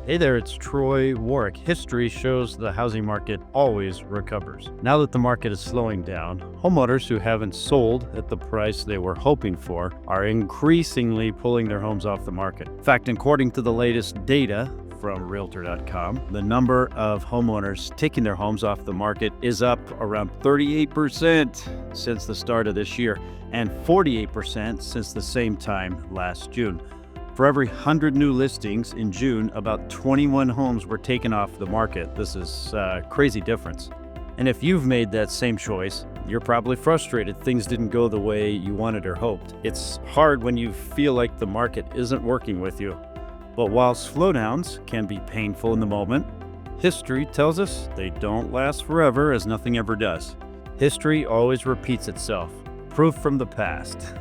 Hey there, it's Troy Warwick. History shows the housing market always recovers. Now that the market is slowing down, homeowners who haven't sold at the price they were hoping for are increasingly pulling their homes off the market. In fact, according to the latest data from Realtor.com, the number of homeowners taking their homes off the market is up around 38% since the start of this year and 48% since the same time last June. For every 100 new listings in June, about 21 homes were taken off the market. This is a crazy difference. And if you've made that same choice, you're probably frustrated things didn't go the way you wanted or hoped. It's hard when you feel like the market isn't working with you. But while slowdowns can be painful in the moment, history tells us they don't last forever, as nothing ever does. History always repeats itself. Proof from the past.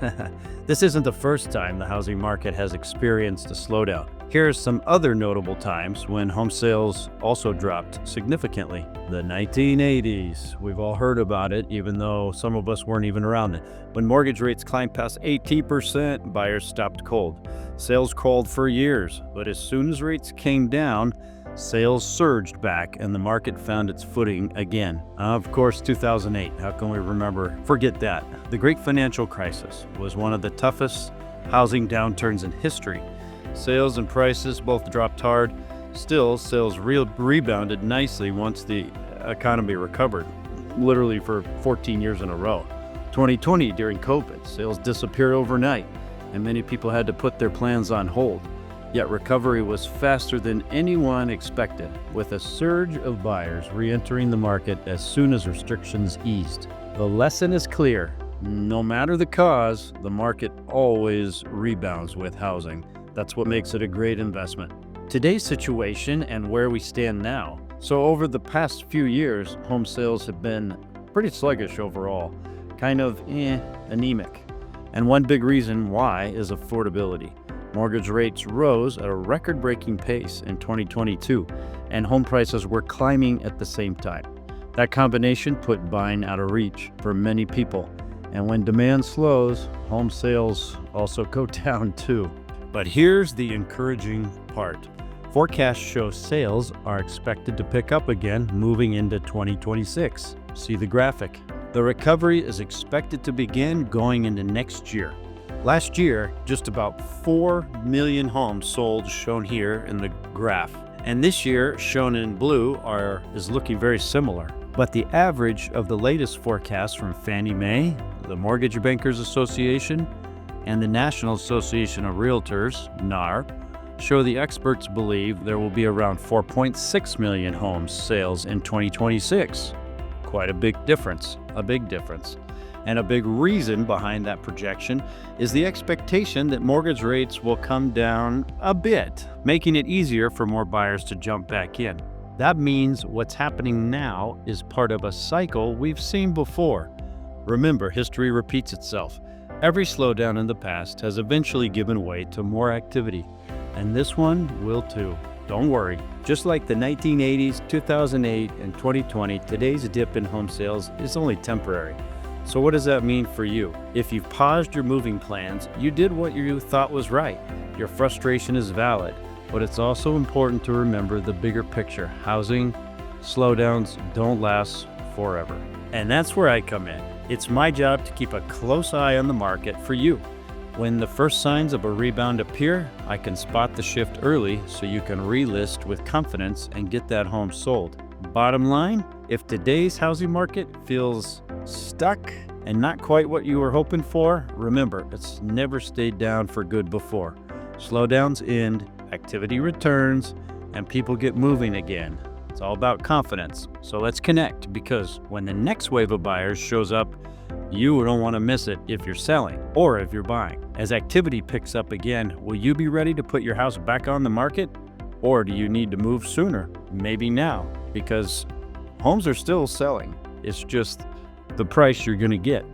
This isn't the first time the housing market has experienced a slowdown. Here's some other notable times when home sales also dropped significantly. The 1980s. We've all heard about it, even though some of us weren't even around it. When mortgage rates climbed past 18%, buyers stopped cold. Sales crawled for years, but as soon as rates came down, sales surged back and the market found its footing again. Of course, 2008, how can we forget that? The Great Financial Crisis was one of the toughest housing downturns in history. Sales and prices both dropped hard. Still, sales rebounded nicely once the economy recovered, literally for 14 years in a row. 2020, during COVID, sales disappeared overnight, and many people had to put their plans on hold. Yet recovery was faster than anyone expected, with a surge of buyers re-entering the market as soon as restrictions eased. The lesson is clear. No matter the cause, the market always rebounds with housing. That's what makes it a great investment. Today's situation and where we stand now. So over the past few years, home sales have been pretty sluggish overall, kind of anemic. And one big reason why is affordability. Mortgage rates rose at a record-breaking pace in 2022, and home prices were climbing at the same time. That combination put buying out of reach for many people. And when demand slows, home sales also go down too. But here's the encouraging part. Forecasts show sales are expected to pick up again moving into 2026. See the graphic. The recovery is expected to begin going into next year. Last year, just about 4 million homes sold, shown here in the graph. And this year, shown in blue, is looking very similar. But the average of the latest forecasts from Fannie Mae, the Mortgage Bankers Association, and the National Association of Realtors, NAR, show the experts believe there will be around 4.6 million homes sales in 2026. Quite a big difference. And a big reason behind that projection is the expectation that mortgage rates will come down a bit, making it easier for more buyers to jump back in. That means what's happening now is part of a cycle we've seen before. Remember, history repeats itself. Every slowdown in the past has eventually given way to more activity, and this one will too. Don't worry. Just like the 1980s, 2008, and 2020, today's dip in home sales is only temporary. So what does that mean for you? If you've paused your moving plans, you did what you thought was right. Your frustration is valid, but it's also important to remember the bigger picture. Housing slowdowns don't last forever. And that's where I come in. It's my job to keep a close eye on the market for you. When the first signs of a rebound appear, I can spot the shift early so you can relist with confidence and get that home sold. Bottom line, if today's housing market feels stuck and not quite what you were hoping for, remember, it's never stayed down for good before. Slowdowns end, activity returns, and people get moving again. It's all about confidence. So let's connect, because when the next wave of buyers shows up, you don't want to miss it if you're selling or if you're buying. As activity picks up again, will you be ready to put your house back on the market? Or do you need to move sooner? Maybe now, because homes are still selling. It's just the price you're going to get.